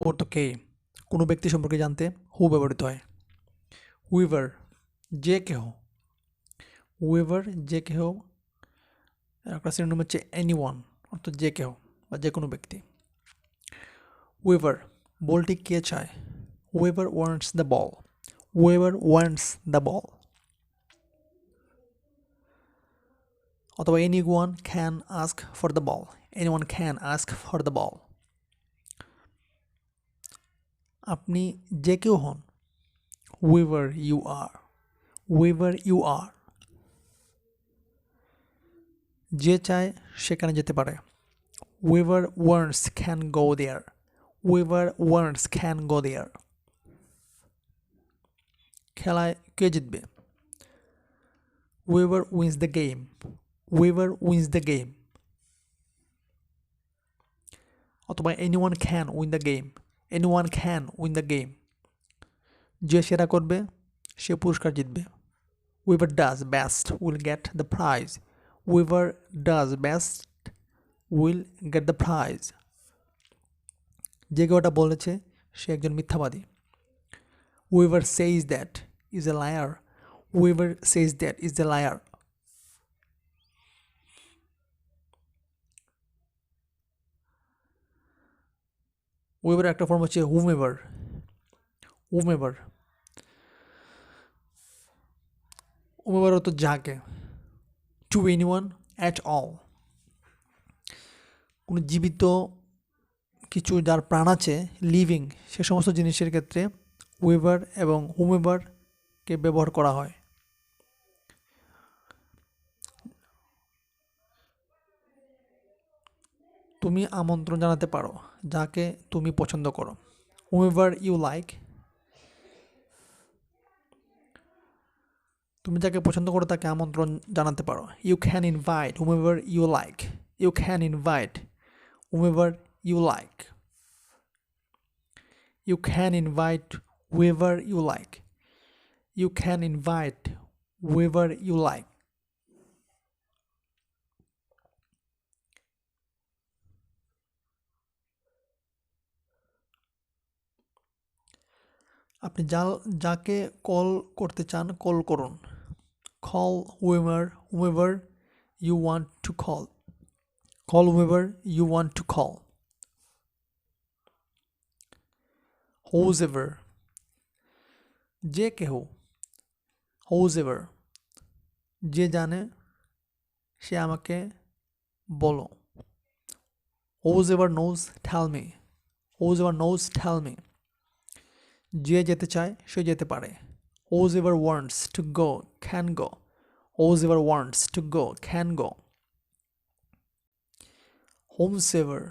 অর্থ কে কোনো ব্যক্তি সম্পর্কে জানতে হু ব্যবহৃত হয়। হুইভার যে কেহ, হুইভার যে কেহ। একটা সিনোনিম হচ্ছে এনিওয়ান অর্থাৎ যে কেহ বা যে কোনো ব্যক্তি। হুইভার বলটি কে চায়, whoever wants the ball, whoever wants the ball. অথবা anyone can ask for the ball, anyone can ask for the ball. আপনি যে কেউ হন, whoever you are, whoever you are. যে চায় সেখানে যেতে পারে, whoever wants can go there, whoever wants can go there. খেলায় কে জিতবে, whoever wins the game, whoever wins the game. অথবা anyone can win the game, anyone can win the game. যে সেরা করবে সে পুরস্কার জিতবে, whoever does best will get the prize, whoever does best will get the prize. যে কেউ এটা বলেছে সে একজন মিথ্যাবাদী, whoever সেইজ that is a liar, whoever সেইজ that is a liar. Whoever একটা ফর্ম হচ্ছে হুমেভার, হুমেভার। হুমেভার হতো যাকে, টু এনিওয়ান অ্যাট অল। কোনো জীবিত কিছু যার প্রাণ আছে, লিভিং, সে সমস্ত জিনিসের ক্ষেত্রে হুইভার এবং হুমেভারকে ব্যবহার করা হয়। তুমি আমন্ত্রণ জানাতে পারো যাকে তুমি পছন্দ করো, হুমেভার ইউ লাইক। তুমি যাকে পছন্দ করো তাকে আমন্ত্রণ জানাতে পারো, you can invite whomever you like, you can invite whomever you like. You can invite whoever you like, you can invite whoever you like. আপনি যাকে কল করতে চান কল করুন, call whomever you want to call, call whomever you want to call. Whosever যে কেহ, whosever যে জানে সে আমাকে বলো, whosever knows tell me, whosever knows tell me. যে যেতে চায় সে যেতে পারে, whoever wants to go can go, whoever wants to go can go. whomsoever,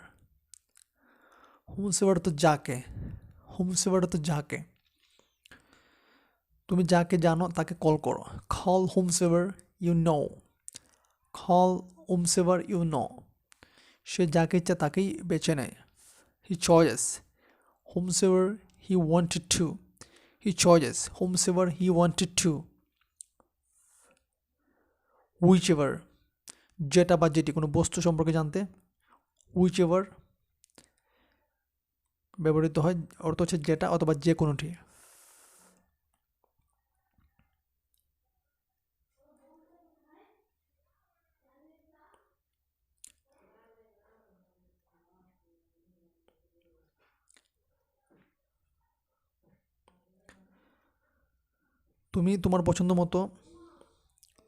whomsoever তো যাকে, whomsoever তো যাকে। তুমি যাকে জানো তাকে কল করো, call whomsoever you know, call whomsoever you know. সে যাকে ইচ্ছা তাকেই বেছে নেয়, he chooses whomsoever he wanted to, he chooses whomsoever he wanted to. whichever যেটা বা যেটি কোনো বস্তু সম্পর্কে জানতে whichever ব্যবহৃত হয়, অর্থ হচ্ছে যেটা অথবা যে কোনোটি। তুমি তোমার পছন্দ মতো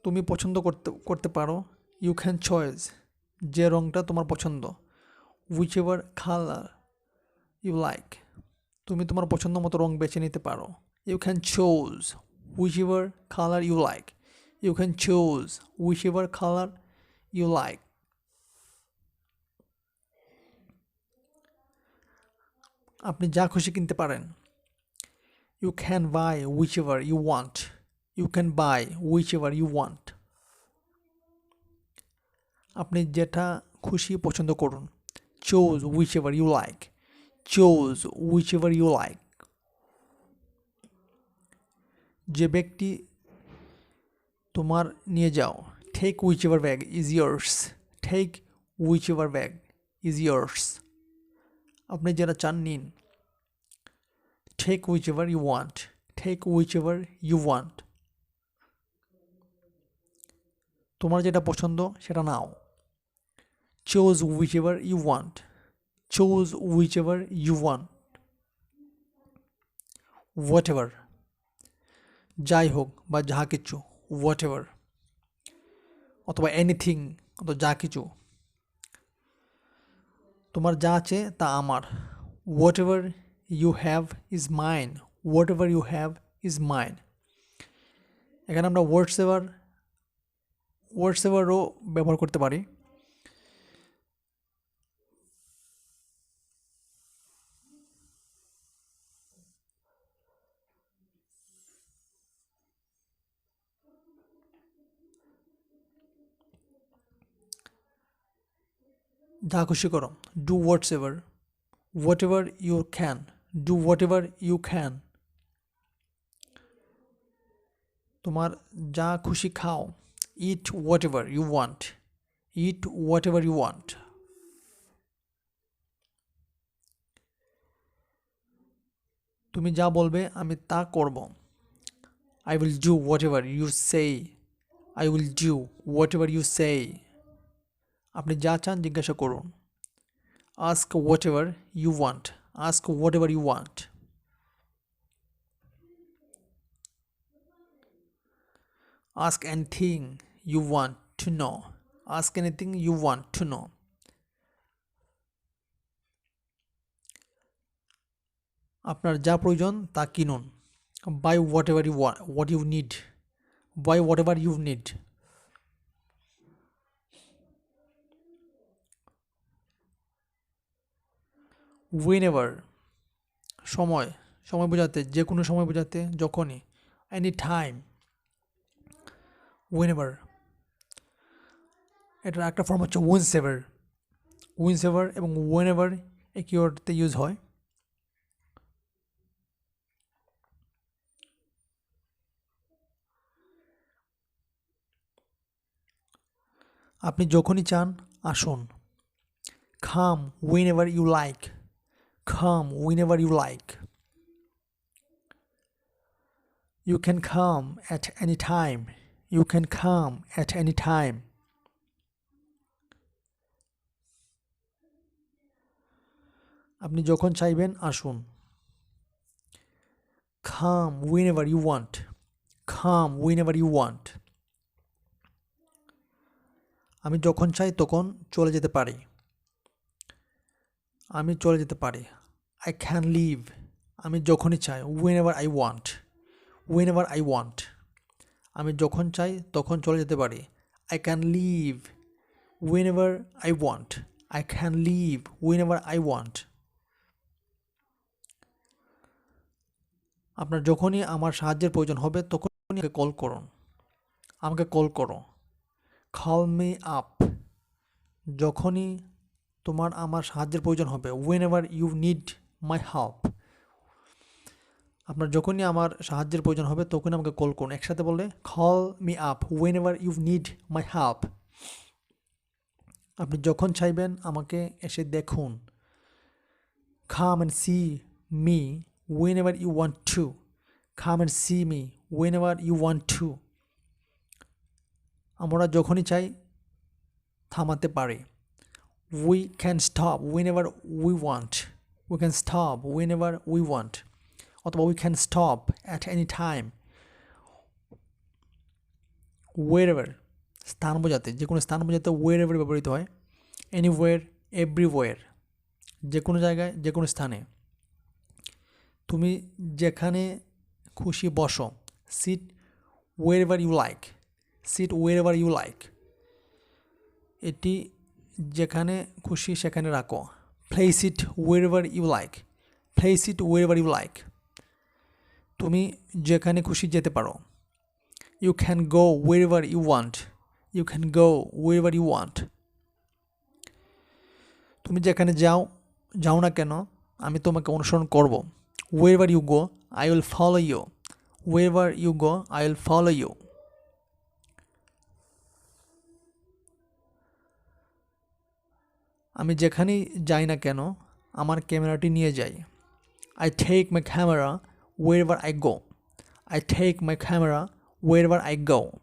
তুমি পছন্দ করতে পারো, ইউ ক্যান চয়েস যে রঙটা তোমার পছন্দ, whichever color you like তুমি তোমার পছন্দ মতো রং বেছে নিতে পারো, you can choose whichever color you like, you can choose whichever color you like. আপনি যা খুশি কিনতে পারেন, you can buy whichever you want, you can buy whichever you want. আপনি যেটা খুশি পছন্দ করুন, choose whichever you like, choose whichever you like. যে ব্যক্তি তোমার নিয়ে যাও, take whichever bag is yours, take whichever bag is yours. আপনি যেটা চান নিন, Take whichever you want. Take whichever you want. তোমার যেটা পছন্দ সেটা নাও। Choose whichever you want. Choose whichever you want. Whatever. যাই হোক বা যাহা কিছু, whatever, অথবা এনিথিং, অথবা যা কিছু। তোমার যা আছে তা আমার। Whatever you have is mine. Whatever you have is mine. এখানে আমরা ওয়ার্ডসেভারও ব্যবহার করতে পারি। যা খুশি করো। Do whatever. Whatever you can. Do whatever you can. তোমার যা খুশি খাও। Eat whatever you want. Eat whatever you want. তুমি যা বলবে আমি তা করব। I will do whatever you say. I will do whatever you say. আপনি যা চান জিজ্ঞাসা করুন। Ask whatever you want. Ask whatever you want. Ask anything you want to know. Ask anything you want to know. আপনার যা প্রয়োজন তা কিনুন। Buy whatever you want, what you need. Buy whatever you need. Whenever, সময়, সময় বোঝাতে, যে কোনো সময় বোঝাতে, যখনই। Any time. Whenever. এটার একটা ফর্ম হচ্ছে whenever. Whenever এবং whenever একই অর্থে ইউজ হয়। আপনি যখনই চান আসুন। Come whenever you like. Come whenever you like. You can come at any time. You can come at any time. আপনি যখন চাইবেন আসুন। Come whenever you want. Come whenever you want. আমি যখন চাই তখন চলে যেতে পারি। আমি চলে যেতে পারি। I can leave. আমি যখনই চাই। Whenever I want. Whenever I want. আমি যখন চাই তখন চলে যেতে পারি। I can leave whenever I want. I can leave whenever I want. আপনার যখনই আমার সাহায্যের প্রয়োজন হবে তখনই আমাকে কল করুন। আমাকে কল করো। Call me up. যখনই তোমার আমার সাহায্যের প্রয়োজন হবে। Whenever you need my help. আপনার যখনই আমার সাহায্যের প্রয়োজন হবে তখনই আমাকে কল করুন। একসাথে বললে call me up whenever you need my help. আপনি যখন চাইবেন আমাকে এসে দেখুন। Come and see me whenever you want to. Come and see me whenever you want to. আমরা যখনই চাই থামাতে পারি। We can stop whenever we want. We can stop whenever we want. অথবা we can stop at any time. Wherever, স্থান বোঝাতে, যে কোনো স্থান বোঝাতে wherever ব্যবহৃত হয়। Anywhere, everywhere, যে কোনো জায়গায়, যে কোনো স্থানে। তুমি যেখানে খুশি বসো। Sit wherever you like. Sit wherever you like. এটি যেখানে খুশি সেখানে রাখো। Place it wherever you like. Place it wherever you like. তুমি যেখানে খুশি যেতে পারো। You can go wherever you want. You can go wherever you want. তুমি যেখানে যাও না কেন আমি তোমাকে অনুসরণ করব। Wherever you go, I will follow you. Wherever you go, I will follow you. আমি যেখানেই যাই না কেন আমার ক্যামেরাটি নিয়ে যাই। I take my camera wherever I go. I take my camera wherever I go.